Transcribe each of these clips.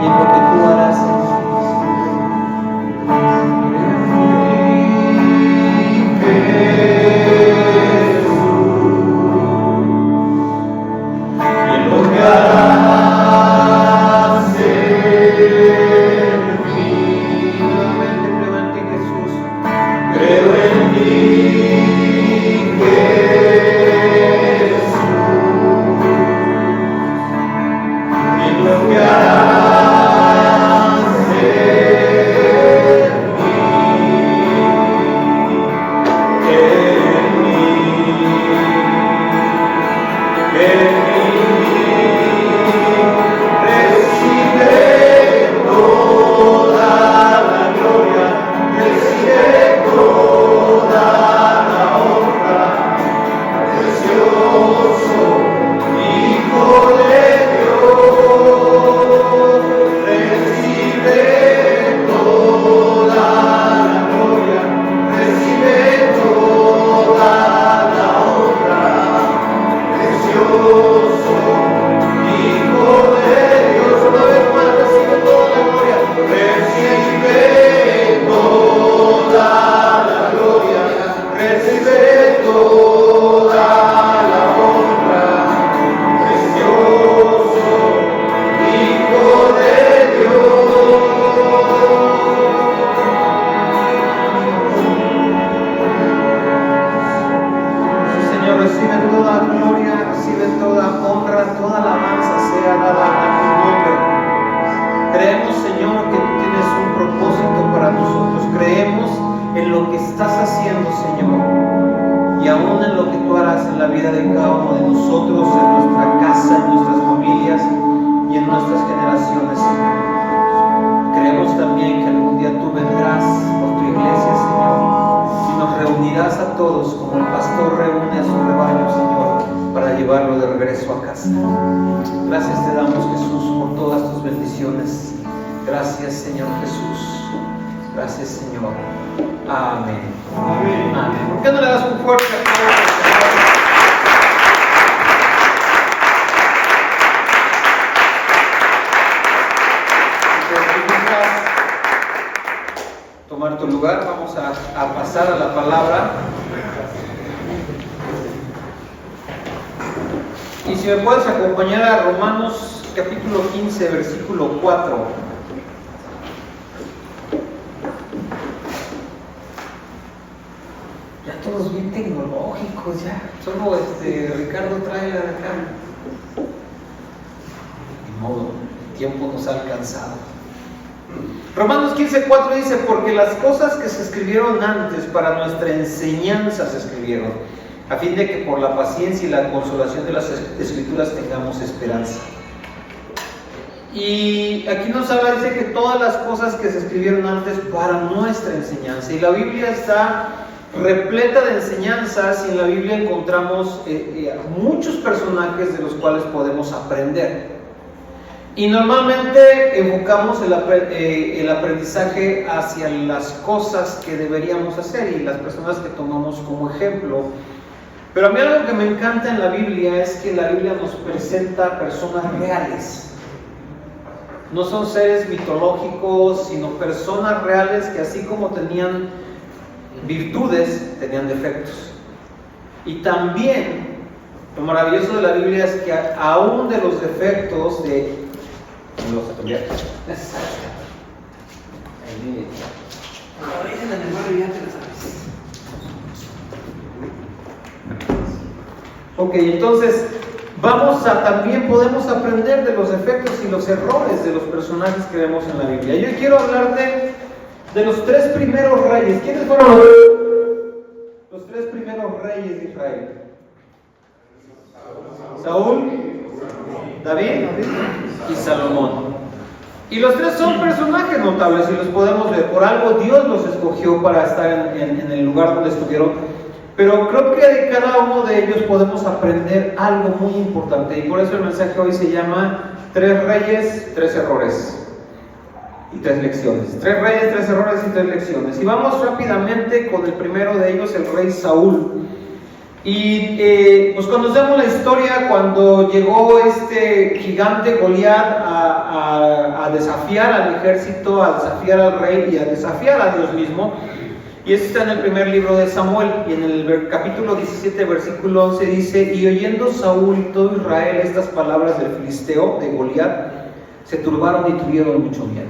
y en lo que tú harás, Señor. Tomar tu lugar, vamos a pasar a la palabra. Y si me puedes acompañar a Romanos capítulo 15, versículo 4. Ya todos bien tecnológicos, ya. Solo Ricardo trae la de acá. Ni modo, el tiempo nos ha alcanzado. Romanos 15:4 dice: porque las cosas que se escribieron antes para nuestra enseñanza se escribieron, a fin de que por la paciencia y la consolación de las Escrituras tengamos esperanza. Y aquí nos habla, dice que todas las cosas que se escribieron antes para nuestra enseñanza. Y la Biblia está repleta de enseñanzas, y en la Biblia encontramos muchos personajes de los cuales podemos aprender. Y normalmente enfocamos el aprendizaje hacia las cosas que deberíamos hacer y las personas que tomamos como ejemplo. Pero a mí algo que me encanta en la Biblia es que la Biblia nos presenta personas reales. No son seres mitológicos, sino personas reales que, así como tenían virtudes, tenían defectos. Y también lo maravilloso de la Biblia es que aún de los defectos de Ok, entonces también podemos aprender de los defectos y los errores de los personajes que vemos en la Biblia. Yo quiero hablar de los tres primeros reyes. ¿Quiénes fueron los tres primeros reyes de Israel? Saúl, David y Salomón. Y los tres son personajes notables y los podemos ver. Por algo Dios los escogió para estar en el lugar donde estuvieron. Pero creo que de cada uno de ellos podemos aprender algo muy importante. Y por eso el mensaje hoy se llama 3 reyes, 3 errores y 3 lecciones. 3 reyes, 3 errores y 3 lecciones. Y vamos rápidamente con el primero de ellos, el rey Saúl. Y pues conocemos la historia cuando llegó este gigante Goliat a desafiar al ejército, a desafiar al rey y a desafiar a Dios mismo. Y eso está en el primer libro de Samuel, y en el capítulo 17, versículo 11 dice: y oyendo Saúl y todo Israel estas palabras del filisteo, de Goliat, se turbaron y tuvieron mucho miedo.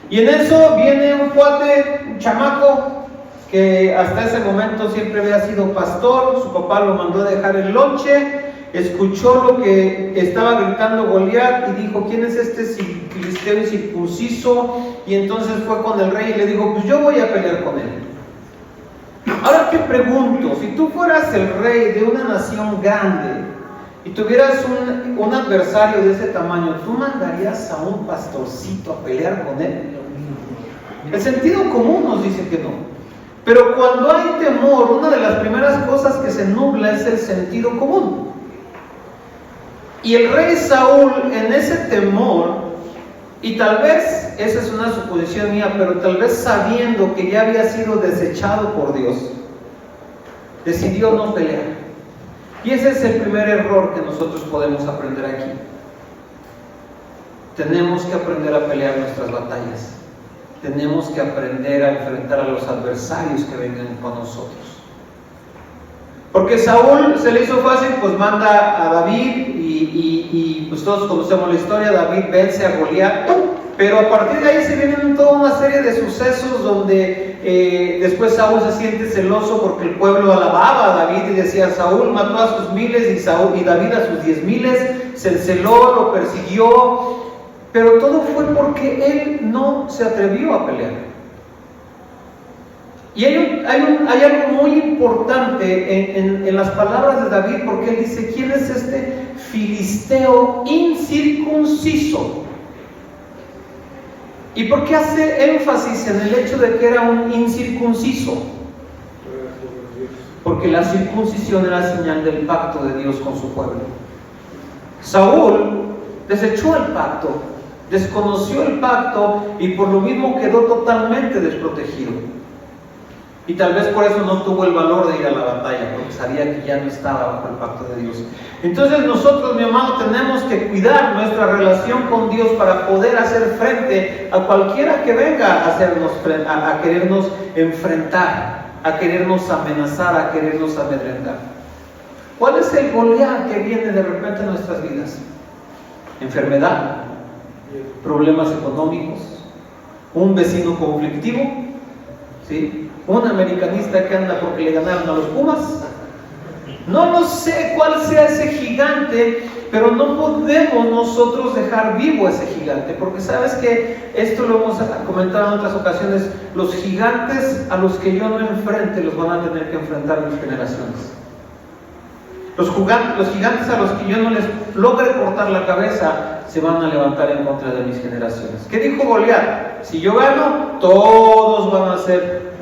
Y en eso viene un cuate, un chamaco, que hasta ese momento siempre había sido pastor. Su papá lo mandó a dejar el lonche, escuchó lo que estaba gritando Goliat y dijo: ¿quién es este filisteo incircunciso? Y entonces fue con el rey y le dijo: pues yo voy a pelear con él. Ahora te pregunto, si tú fueras el rey de una nación grande y tuvieras un adversario de ese tamaño, ¿tú mandarías a un pastorcito a pelear con él? El sentido común nos dice que no. Pero cuando hay temor, una de las primeras cosas que se nubla es el sentido común. Y el rey Saúl, en ese temor, y tal vez, esa es una suposición mía, pero tal vez sabiendo que ya había sido desechado por Dios, decidió no pelear. Y ese es el primer error que nosotros podemos aprender aquí. Tenemos que aprender a pelear nuestras batallas. Tenemos que aprender a enfrentar a los adversarios que vengan con nosotros. Porque Saúl se le hizo fácil, pues manda a David y pues todos conocemos la historia. David vence a Goliat, pero a partir de ahí se vienen toda una serie de sucesos donde después Saúl se siente celoso porque el pueblo alababa a David y decía: Saúl mató a sus miles y David a sus 10,000, se enceló, lo persiguió. Pero todo fue porque él no se atrevió a pelear. Y hay algo muy importante en las palabras de David, porque él dice: ¿quién es este filisteo incircunciso? ¿Y por qué hace énfasis en el hecho de que era un incircunciso? Porque la circuncisión era señal del pacto de Dios con su pueblo. Saúl desechó el pacto, desconoció el pacto y por lo mismo quedó totalmente desprotegido. Y tal vez por eso no tuvo el valor de ir a la batalla, porque sabía que ya no estaba bajo el pacto de Dios. Entonces nosotros, mi amado, tenemos que cuidar nuestra relación con Dios para poder hacer frente a cualquiera que venga a querernos enfrentar, a querernos amenazar, a querernos amedrentar. ¿Cuál es el Goliat que viene de repente a nuestras vidas? Enfermedad, problemas económicos, un vecino conflictivo, ¿sí? Un americanista que anda porque le ganaron a los Pumas. No lo sé cuál sea ese gigante, pero no podemos nosotros dejar vivo ese gigante, porque sabes que esto lo hemos comentado en otras ocasiones: los gigantes a los que yo no enfrente los van a tener que enfrentar mis generaciones. Los gigantes a los que yo no les logre cortar la cabeza se van a levantar en contra de mis generaciones. ¿Qué dijo Goliat? Si yo gano, todos van a ser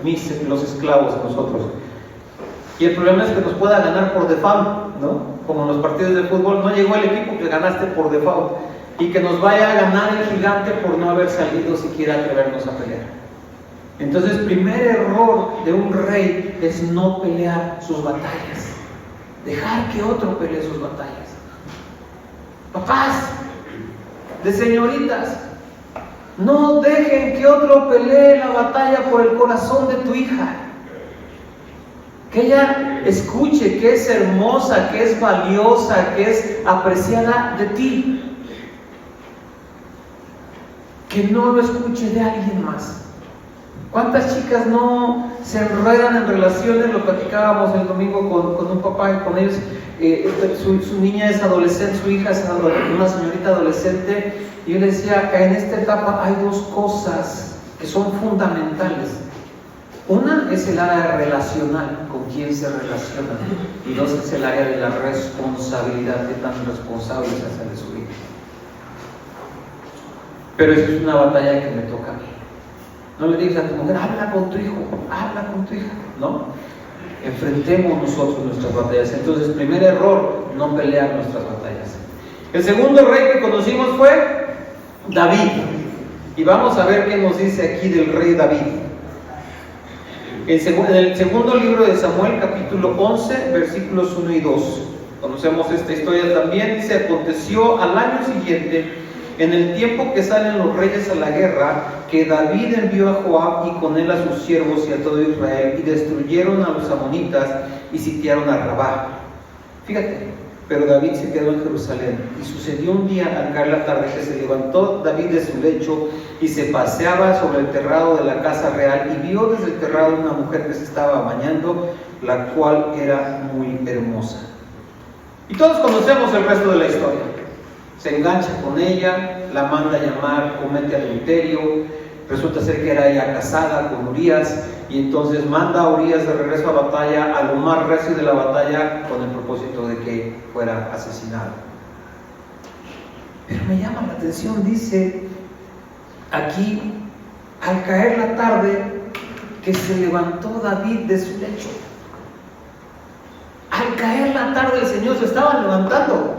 los esclavos de nosotros. Y el problema es que nos pueda ganar por default, ¿no? Como en los partidos de fútbol, no llegó el equipo que ganaste por default, y que nos vaya a ganar el gigante por no haber salido siquiera a atrevernos a pelear. Entonces, el primer error de un rey es no pelear sus batallas, dejar que otro pelee sus batallas. Papás de señoritas, no dejen que otro pelee la batalla por el corazón de tu hija. Que ella escuche que es hermosa, que es valiosa, que es apreciada de ti. Que no lo escuche de alguien más. ¿Cuántas chicas no se enredan en relaciones? Lo platicábamos el domingo con un papá y con ellos. Su niña es adolescente, su hija es una señorita adolescente, y yo le decía que en esta etapa hay dos cosas que son fundamentales. Una es el área relacional, con quién se relaciona, y dos es el área de la responsabilidad, qué tan responsable se hace de su vida. Pero eso es una batalla que me toca a mí. No le digas a tu mujer: habla con tu hijo, habla con tu hija, ¿no? Enfrentemos nosotros nuestras batallas. Entonces, primer error, no pelear nuestras batallas. El segundo rey que conocimos fue David. Y vamos a ver qué nos dice aquí del rey David. En el segundo libro de Samuel, capítulo 11, versículos 1 y 2. Conocemos esta historia también. Dice: aconteció al año siguiente, en el tiempo que salen los reyes a la guerra, que David envió a Joab y con él a sus siervos y a todo Israel, y destruyeron a los amonitas y sitiaron a Rabá. Fíjate, pero David se quedó en Jerusalén. Y sucedió un día, al caer la tarde, que se levantó David de su lecho y se paseaba sobre el terrado de la casa real, y vio desde el terrado una mujer que se estaba bañando, la cual era muy hermosa. Y todos conocemos el resto de la historia. Se engancha con ella, la manda a llamar, comete adulterio, resulta ser que era ella casada con Urías, y entonces manda a Urías de regreso a batalla, a lo más recio de la batalla, con el propósito de que fuera asesinado. Pero me llama la atención, dice aquí, al caer la tarde, que se levantó David de su lecho. Al caer la tarde el Señor se estaba levantando.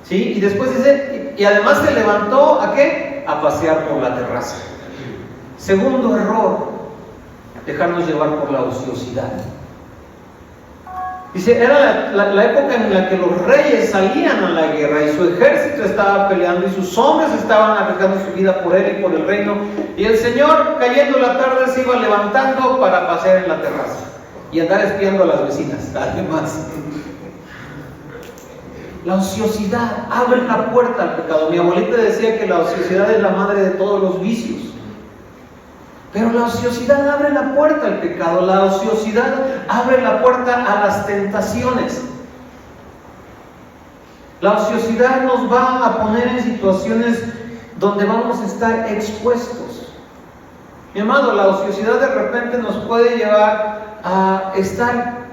¿Sí? Y después dice, y además se levantó, ¿a qué? A pasear por la terraza. Segundo error, dejarnos llevar por la ociosidad. Dice, era la época en la que los reyes salían a la guerra y su ejército estaba peleando y sus hombres estaban arriesgando su vida por él y por el reino, y el Señor, cayendo la tarde, se iba levantando para pasear en la terraza y andar espiando a las vecinas, además. La ociosidad abre la puerta al pecado. Mi abuelita decía que la ociosidad es la madre de todos los vicios. Pero la ociosidad abre la puerta al pecado. La ociosidad abre la puerta a las tentaciones. La ociosidad nos va a poner en situaciones donde vamos a estar expuestos. Mi amado, la ociosidad de repente nos puede llevar a estar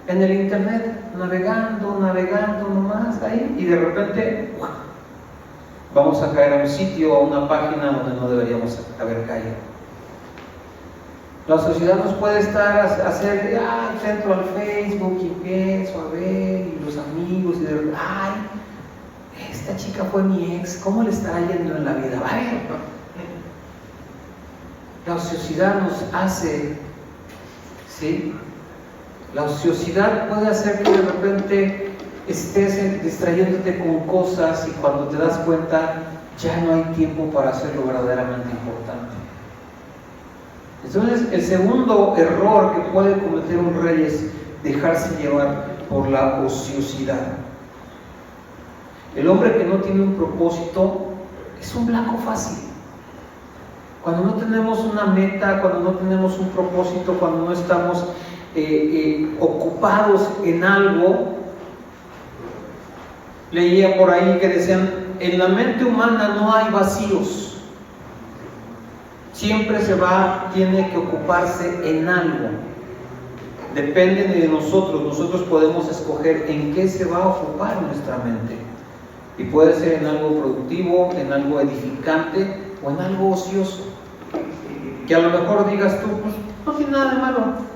en el internet, navegando nomás ahí, y de repente vamos a caer a un sitio, a una página donde no deberíamos haber caído. La sociedad nos puede estar hacer, entro al Facebook y empiezo a ver, y los amigos, y de repente, esta chica fue mi ex, ¿cómo le estará yendo en la vida? La ociosidad nos hace, ¿sí? La ociosidad puede hacer que de repente estés distrayéndote con cosas y cuando te das cuenta ya no hay tiempo para hacer lo verdaderamente importante. Entonces, el segundo error que puede cometer un rey es dejarse llevar por la ociosidad. El hombre que no tiene un propósito es un blanco fácil. Cuando no tenemos una meta, cuando no tenemos un propósito, cuando no estamos ocupados en algo, leía por ahí que decían, en la mente humana no hay vacíos, siempre tiene que ocuparse en algo, depende de nosotros podemos escoger en qué se va a ocupar nuestra mente, y puede ser en algo productivo, en algo edificante o en algo ocioso, que a lo mejor digas tú, pues no tiene nada de malo.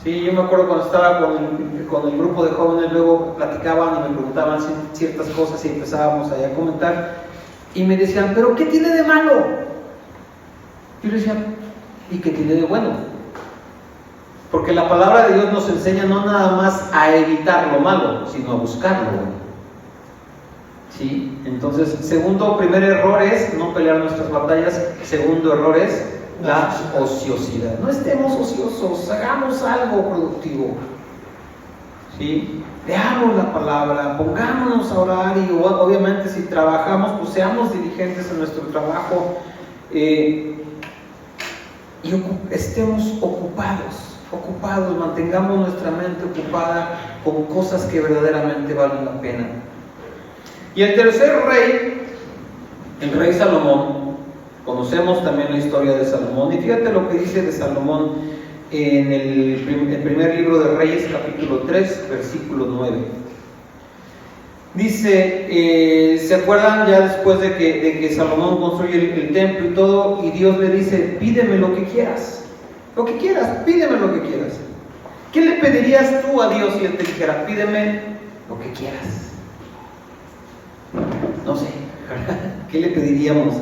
Sí, yo me acuerdo cuando estaba con el grupo de jóvenes, luego platicaban y me preguntaban ciertas cosas y empezábamos allá a comentar y me decían, ¿pero qué tiene de malo? Yo les decía, ¿y qué tiene de bueno? Porque la palabra de Dios nos enseña no nada más a evitar lo malo, sino a buscar lo bueno. ¿Sí? Entonces, primer error es no pelear nuestras batallas. Segundo error es la ociosidad. No estemos ociosos, hagamos algo productivo. ¿Sí? Leamos la palabra, pongámonos a orar y obviamente si trabajamos, pues seamos diligentes en nuestro trabajo y estemos ocupados, mantengamos nuestra mente ocupada con cosas que verdaderamente valen la pena. Y el tercer rey, el rey Salomón. Conocemos también la historia de Salomón, y fíjate lo que dice de Salomón en el primer libro de Reyes, capítulo 3, versículo 9. Dice, ¿se acuerdan ya después de que Salomón construye el templo y todo? Y Dios le dice, pídeme lo que quieras, pídeme lo que quieras. ¿Qué le pedirías tú a Dios si Él te dijera, pídeme lo que quieras? No sé, ¿qué le pediríamos?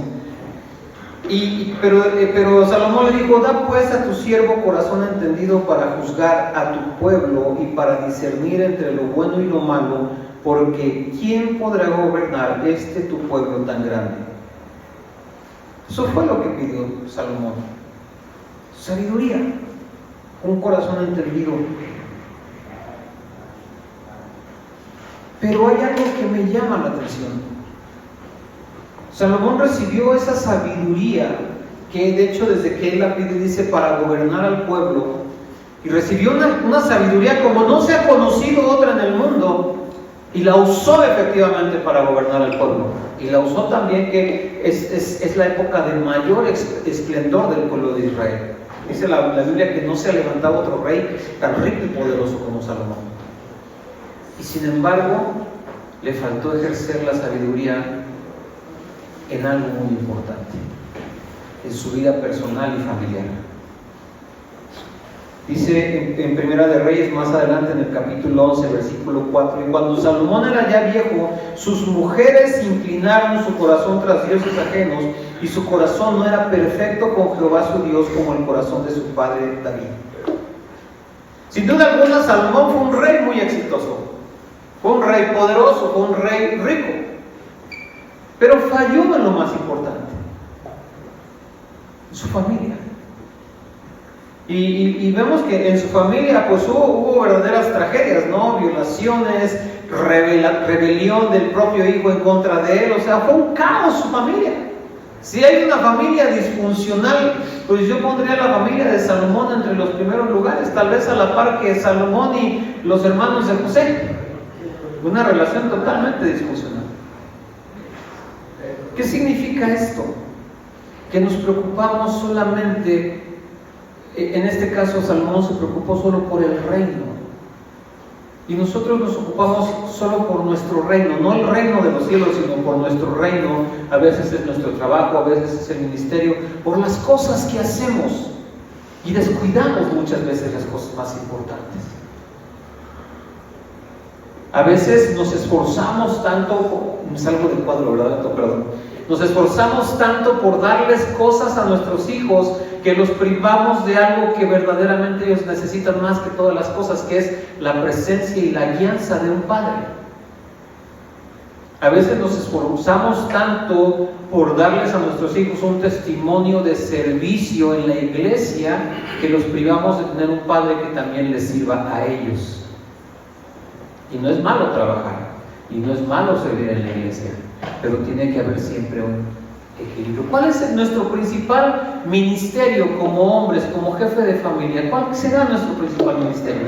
Pero Salomón le dijo: da pues a tu siervo corazón entendido para juzgar a tu pueblo y para discernir entre lo bueno y lo malo, porque ¿quién podrá gobernar tu pueblo tan grande? Eso fue lo que pidió Salomón: sabiduría, un corazón entendido. Pero hay algo que me llama la atención. Salomón recibió esa sabiduría, que de hecho desde que él la pide dice para gobernar al pueblo, y recibió una sabiduría como no se ha conocido otra en el mundo, y la usó efectivamente para gobernar al pueblo, y la usó también, que es la época de mayor esplendor del pueblo de Israel. Dice la Biblia que no se ha levantado otro rey tan rico y poderoso como Salomón, y sin embargo le faltó ejercer la sabiduría en algo muy importante, en su vida personal y familiar. Dice en Primera de Reyes, más adelante en el capítulo 11, versículo 4: y cuando Salomón era ya viejo, sus mujeres inclinaron su corazón tras dioses ajenos, y su corazón no era perfecto con Jehová su Dios como el corazón de su padre David. Sin duda alguna, Salomón fue un rey muy exitoso, fue un rey poderoso, fue un rey rico, pero falló en lo más importante, en su familia. Y vemos que en su familia pues hubo verdaderas tragedias, ¿no? Violaciones, rebelión del propio hijo en contra de él. O sea, fue un caos su familia. Si hay una familia disfuncional, pues yo pondría la familia de Salomón entre los primeros lugares, tal vez a la par que Salomón y los hermanos de José. Una relación totalmente disfuncional. ¿Qué significa esto? Que nos preocupamos solamente, en este caso Salomón se preocupó solo por el reino, y nosotros nos ocupamos solo por nuestro reino, no el reino de los cielos, sino por nuestro reino. A veces es nuestro trabajo, a veces es el ministerio, por las cosas que hacemos, y descuidamos muchas veces las cosas más importantes. A veces nos esforzamos tanto, me salgo del cuadro, ¿verdad? Perdón. Nos esforzamos tanto por darles cosas a nuestros hijos que los privamos de algo que verdaderamente ellos necesitan más que todas las cosas, que es la presencia y la guianza de un padre. A veces nos esforzamos tanto por darles a nuestros hijos un testimonio de servicio en la iglesia que los privamos de tener un padre que también les sirva a ellos. Y no es malo trabajar, y no es malo servir en la iglesia, pero tiene que haber siempre un equilibrio. ¿Cuál es nuestro principal ministerio como hombres, como jefe de familia? ¿Cuál será nuestro principal ministerio?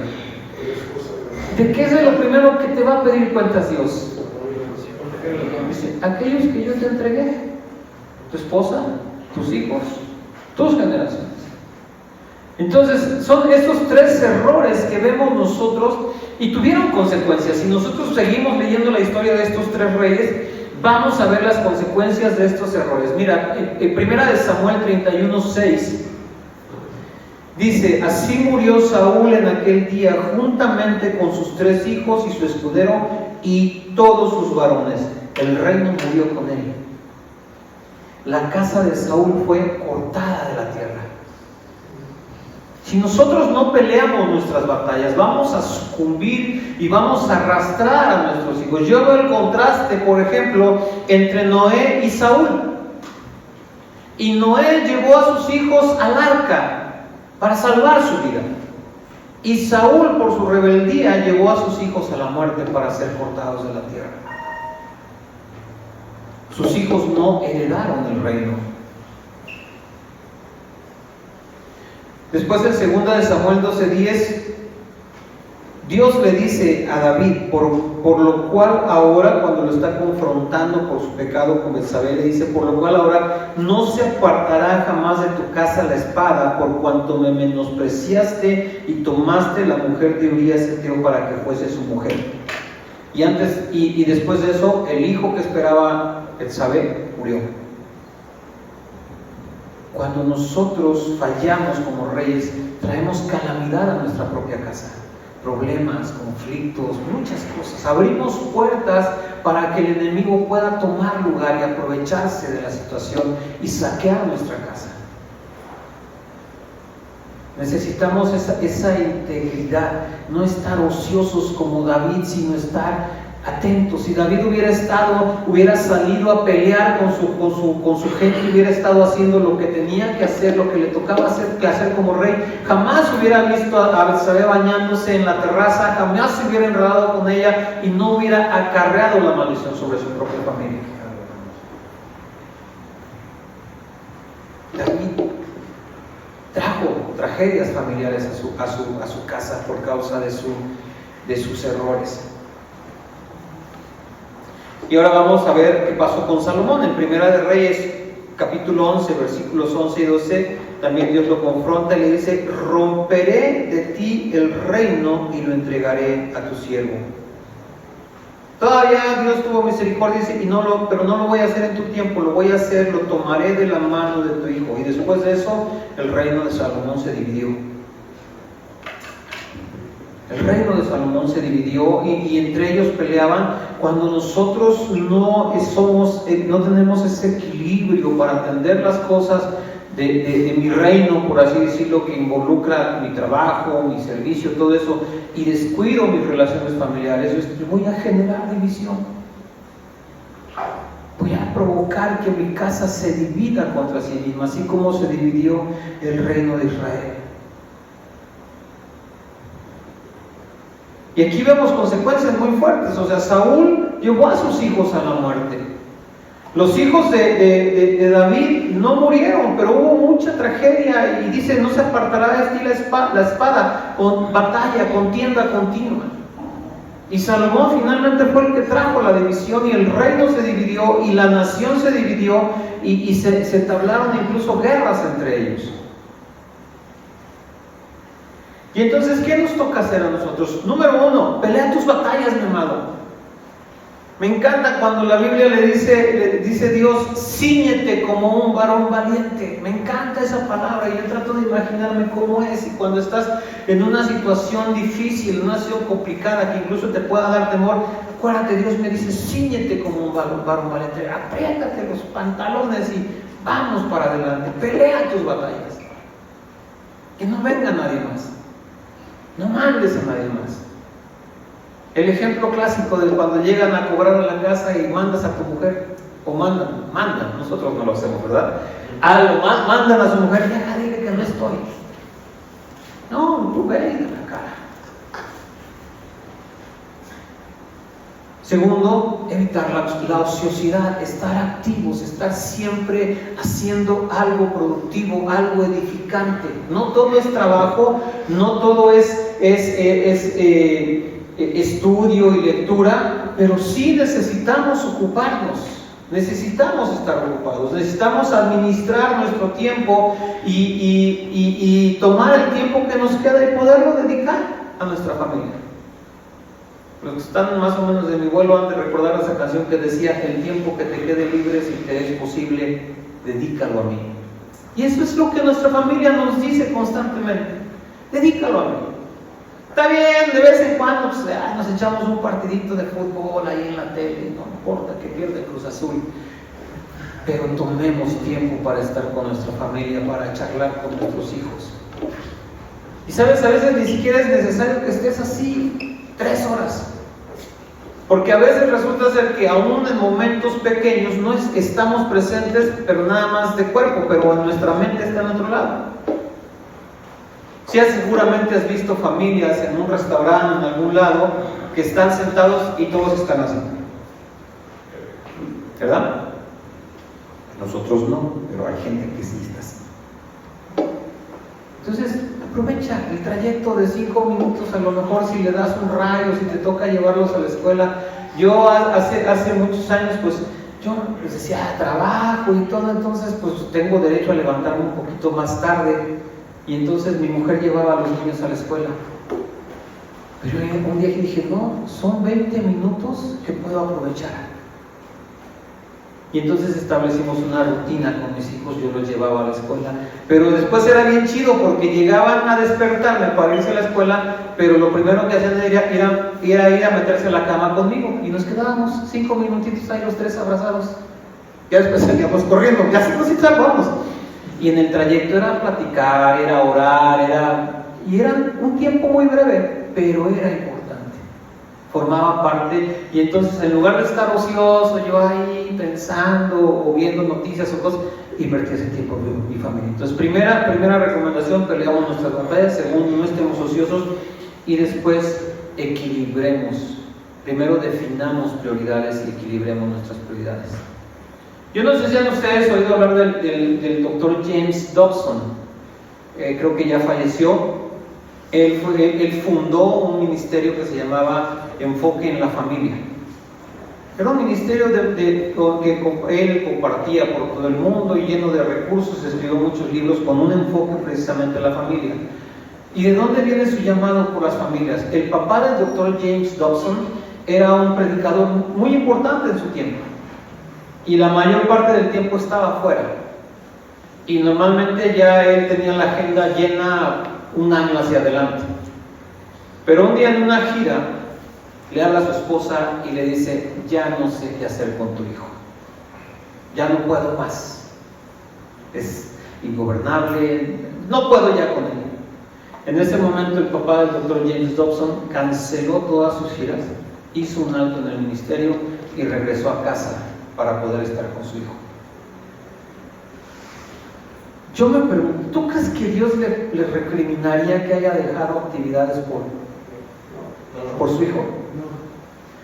¿De qué es lo primero que te va a pedir cuentas Dios? Dice: aquellos que yo te entregué, tu esposa, tus hijos, tus generaciones. Entonces son estos tres errores que vemos nosotros, y tuvieron consecuencias. Si nosotros seguimos leyendo la historia de estos tres reyes, vamos a ver las consecuencias de estos errores. Mira, en Primera de Samuel 31:6 dice: así murió Saúl en aquel día juntamente con sus 3 hijos y su escudero y todos sus varones. El reino murió con él. La casa de Saúl fue cortada de la tierra. Si nosotros no peleamos nuestras batallas, vamos a sucumbir y vamos a arrastrar a nuestros hijos. Yo veo el contraste, por ejemplo, entre Noé y Saúl. Y Noé llevó a sus hijos al arca para salvar su vida. Y Saúl, por su rebeldía, llevó a sus hijos a la muerte para ser cortados de la tierra. Sus hijos no heredaron el reino. Después en 2 de Samuel 12:10, Dios le dice a David, por lo cual ahora, cuando lo está confrontando por su pecado con Betsabé, le dice: por lo cual ahora no se apartará jamás de tu casa la espada, por cuanto me menospreciaste y tomaste la mujer de Urías Eteo para que fuese su mujer. Y después de eso, el hijo que esperaba Betsabé murió. Cuando nosotros fallamos como reyes, traemos calamidad a nuestra propia casa. problemas, conflictos, muchas cosas. Abrimos puertas para que el enemigo pueda tomar lugar y aprovecharse de la situación y saquear nuestra casa. Necesitamos esa integridad, no estar ociosos como David, sino estar atentos. Si David hubiera salido a pelear con su gente, hubiera estado haciendo lo que tenía que hacer, lo que le tocaba hacer como rey, jamás hubiera visto a Betsabé bañándose en la terraza, jamás se hubiera enredado con ella y no hubiera acarreado la maldición sobre su propia familia. David trajo tragedias familiares a su casa por causa de sus errores. Y ahora vamos a ver qué pasó con Salomón. En Primera de Reyes, capítulo 11, versículos 11 y 12, también Dios lo confronta y le dice: romperé de ti el reino y lo entregaré a tu siervo. Todavía Dios tuvo misericordia, dice, pero no lo voy a hacer en tu tiempo, lo voy a hacer, lo tomaré de la mano de tu hijo. Y después de eso, el reino de Salomón se dividió. El reino de Salomón se dividió y entre ellos peleaban. Cuando nosotros no tenemos ese equilibrio para atender las cosas de mi reino, por así decirlo, que involucra mi trabajo, mi servicio, todo eso, y descuido mis relaciones familiares, yo voy a generar división. Voy a provocar que mi casa se divida contra sí misma, así como se dividió el reino de Israel. Y aquí vemos consecuencias muy fuertes. O sea, Saúl llevó a sus hijos a la muerte. Los hijos de David no murieron, pero hubo mucha tragedia, y dice: no se apartará de ti la espada, con batalla, contienda continua. Y Salomón finalmente fue el que trajo la división, y el reino se dividió, y la nación se dividió, y se entablaron incluso guerras entre ellos. Y entonces, ¿qué nos toca hacer a nosotros? Número 1, pelea tus batallas, mi amado. Me encanta cuando la Biblia le dice Dios: cíñete como un varón valiente. Me encanta esa palabra, y yo trato de imaginarme cómo es. Y cuando estás en una situación difícil, en una situación complicada que incluso te pueda dar temor, acuérdate, Dios me dice: cíñete como un varón valiente. Apriétate los pantalones y vamos para adelante. Pelea tus batallas. Que no venga nadie más. No mandes a nadie más. El ejemplo clásico de cuando llegan a cobrar a la casa y mandas a tu mujer, o mandan, nosotros no lo hacemos, ¿verdad? Mandan a su mujer: ya, dile que no estoy. No, tú ve de la cara. Segundo, evitar la ociosidad, estar activos, estar siempre haciendo algo productivo, algo edificante. No todo es trabajo, no todo es estudio y lectura, pero sí necesitamos ocuparnos, necesitamos estar ocupados, necesitamos administrar nuestro tiempo y tomar el tiempo que nos queda y poderlo dedicar a nuestra familia. Los que están más o menos de mi vuelo han de recordar esa canción que decía: el tiempo que te quede libre, si te es posible, dedícalo a mí. Y eso es lo que nuestra familia nos dice constantemente: dedícalo a mí. Está bien, de vez en cuando pues, nos echamos un partidito de fútbol ahí en la tele, no importa que pierda el Cruz Azul, pero tomemos tiempo para estar con nuestra familia, para charlar con nuestros hijos. Y sabes, a veces ni siquiera es necesario que estés así 3 horas, porque a veces resulta ser que aún en momentos pequeños no estamos presentes, pero nada más de cuerpo, pero en nuestra mente está en otro lado. Si seguramente has visto familias en un restaurante, en algún lado, que están sentados y todos están así, ¿verdad? Nosotros no, pero hay gente que sí está así. Entonces, aprovecha el trayecto de 5 minutos, a lo mejor si le das un rayo, si te toca llevarlos a la escuela. Yo hace muchos años, pues, yo les decía, trabajo y todo, entonces, pues, tengo derecho a levantarme un poquito más tarde. Y entonces mi mujer llevaba a los niños a la escuela. Pero un día dije: no, son 20 minutos que puedo aprovechar. Y entonces establecimos una rutina con mis hijos, yo los llevaba a la escuela, pero después era bien chido porque llegaban a despertarme para irse a la escuela, pero lo primero que hacían era ir a meterse a la cama conmigo, y nos quedábamos 5 minutitos ahí los tres abrazados. Ya después salíamos corriendo, ya se nos vamos. Y en el trayecto era platicar, era orar, y era un tiempo muy breve, pero era importante. Formaba parte, y entonces en lugar de estar ocioso, yo ahí pensando o viendo noticias o cosas, invertí ese tiempo con mi familia. Entonces, primera recomendación, peleamos nuestras batallas. Segundo, no estemos ociosos, y después equilibremos. Primero definamos prioridades y equilibremos nuestras prioridades. Yo no sé si han ustedes oído hablar del doctor James Dobson, creo que ya falleció. Él fundó un ministerio que se llamaba Enfoque en la Familia. Era un ministerio que él compartía por todo el mundo y lleno de recursos, escribió muchos libros con un enfoque precisamente a la familia. ¿Y de dónde viene su llamado por las familias? El papá del doctor James Dobson era un predicador muy importante en su tiempo, y la mayor parte del tiempo estaba afuera, y normalmente ya él tenía la agenda llena un año hacia adelante. Pero un día en una gira le habla a su esposa y le dice: ya no sé qué hacer con tu hijo, ya no puedo más, es ingobernable, no puedo ya con él. En ese momento el papá del doctor James Dobson canceló todas sus giras, hizo un alto en el ministerio y regresó a casa para poder estar con su hijo. Yo me pregunto, ¿tú crees que Dios le recriminaría que haya dejado actividades por su hijo?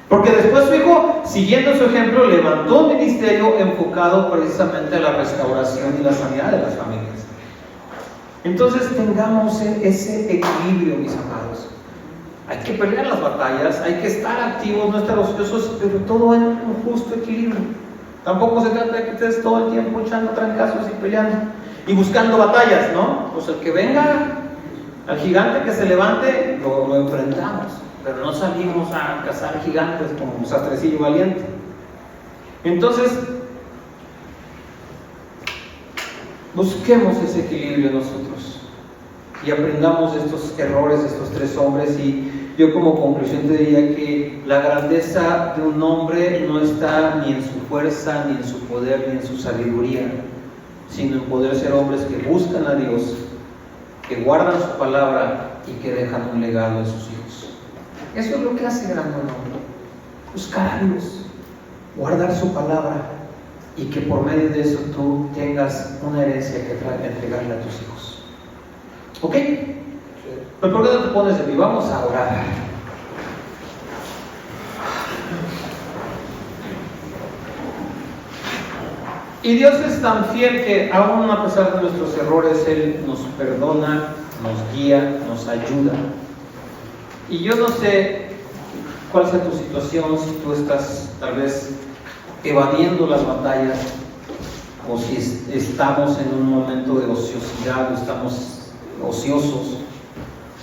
Porque después su hijo, siguiendo su ejemplo, levantó un ministerio enfocado precisamente a la restauración y la sanidad de las familias. Entonces tengamos ese equilibrio, mis amados. Hay que pelear las batallas, hay que estar activos, no estar ociosos, pero todo en un justo equilibrio. Tampoco se trata de que estés todo el tiempo echando trancazos y peleando y buscando batallas, ¿no? Pues el que venga, al gigante que se levante, lo enfrentamos, pero no salimos a cazar gigantes como un sastrecillo valiente. Entonces, busquemos ese equilibrio nosotros y aprendamos de estos errores de estos tres hombres. Y yo como conclusión te diría que la grandeza de un hombre no está ni en su fuerza, ni en su poder, ni en su sabiduría, sino en poder ser hombres que buscan a Dios, que guardan su palabra y que dejan un legado en sus hijos. Eso es lo que hace grande un hombre: buscar a Dios, guardar su palabra, y que por medio de eso tú tengas una herencia que entregarle a tus hijos. ¿Ok? Pero ¿por qué no te pones de pie? Vamos a orar. Y Dios es tan fiel que aún a pesar de nuestros errores, Él nos perdona, nos guía, nos ayuda. Y yo no sé cuál sea tu situación, si tú estás tal vez evadiendo las batallas, o si estamos en un momento de ociosidad, o estamos ociosos,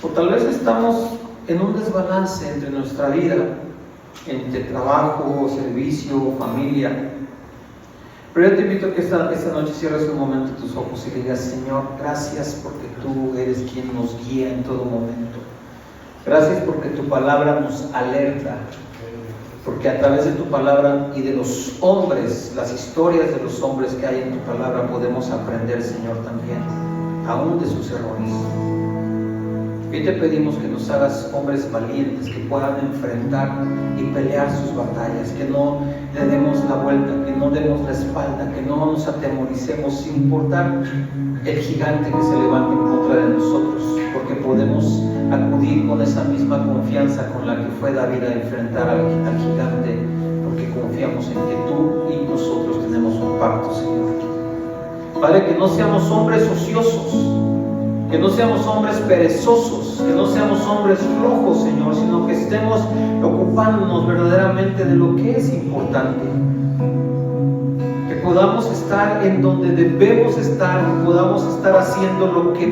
o tal vez estamos en un desbalance entre nuestra vida, entre trabajo, servicio, familia. Pero yo te invito a que esta noche cierres un momento tus ojos y digas: Señor, gracias porque tú eres quien nos guía en todo momento. Gracias porque tu palabra nos alerta, porque a través de tu palabra y de los hombres, las historias de los hombres que hay en tu palabra, podemos aprender, Señor, también, aún de sus errores. Y te pedimos que nos hagas hombres valientes, que puedan enfrentar y pelear sus batallas, que no le demos la vuelta, que no demos la espalda, que no nos atemoricemos sin importar el gigante que se levante en contra de nosotros, porque podemos acudir con esa misma confianza con la que fue David a enfrentar al gigante, porque confiamos en que tú y nosotros tenemos un pacto, Señor. Padre, que no seamos hombres ociosos, que no seamos hombres perezosos, que no seamos hombres flojos, Señor, sino que estemos ocupándonos verdaderamente de lo que es importante. Que podamos estar en donde debemos estar, que podamos estar haciendo lo que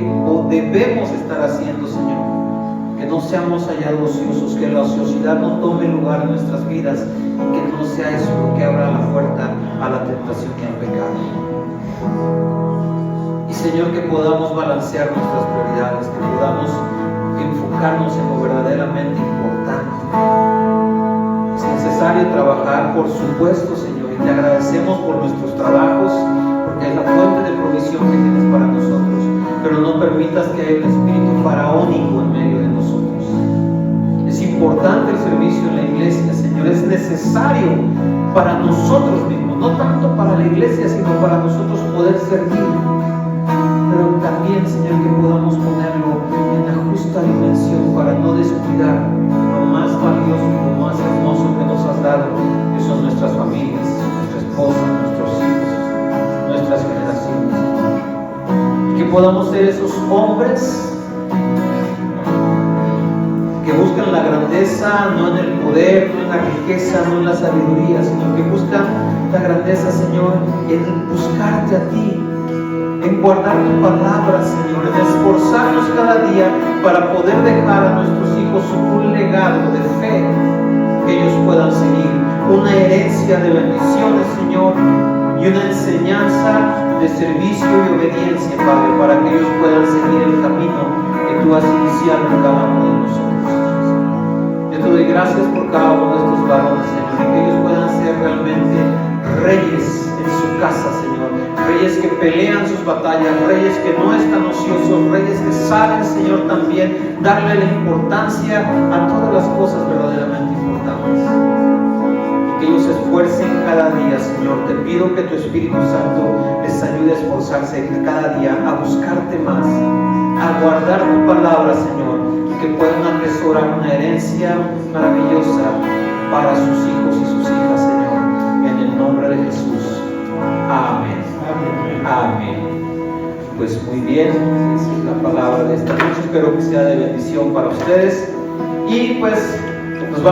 debemos estar haciendo, Señor. Que no seamos hallados ociosos, que la ociosidad no tome lugar en nuestras vidas, y que no sea eso lo que abra la puerta a la tentación. Señor, que podamos balancear nuestras prioridades, que podamos enfocarnos en lo verdaderamente importante. Es necesario trabajar, por supuesto, Señor, y te agradecemos por nuestros trabajos, porque es la fuente de provisión que tienes para nosotros, pero no permitas que haya un espíritu faraónico en medio de nosotros. Es importante el servicio en la iglesia, Señor, es necesario para nosotros mismos, no tanto para la iglesia, sino para nosotros poder servir, pero también, Señor, que podamos ponerlo en la justa dimensión para no descuidar lo más valioso, lo más hermoso que nos has dado, que son nuestras familias, nuestra esposa, nuestros hijos, nuestras generaciones. Y que podamos ser esos hombres que buscan la grandeza no en el poder, no en la riqueza, no en la sabiduría, sino que buscan la grandeza, Señor, en buscarte a ti, en guardar tu palabra, Señor, en esforzarnos cada día para poder dejar a nuestros hijos un legado de fe que ellos puedan seguir, una herencia de bendiciones, Señor, y una enseñanza de servicio y obediencia, Padre, para que ellos puedan seguir el camino que tú has iniciado en cada uno de nosotros. Yo te doy gracias por cada uno de estos varones, Señor, y que ellos puedan ser realmente reyes en su casa, Señor, reyes que pelean sus batallas, reyes que no están ociosos, reyes que saben, Señor, también darle la importancia a todas las cosas verdaderamente importantes. Que ellos se esfuercen cada día, Señor. Te pido que tu Espíritu Santo les ayude a esforzarse cada día, a buscarte más, a guardar tu palabra, Señor, y que puedan atesorar una herencia maravillosa para sus hijos y sus hijas, Señor. En el nombre de Jesús. Amén. Amén. Pues muy bien, esa es la palabra de esta noche. Espero que sea de bendición para ustedes. Y pues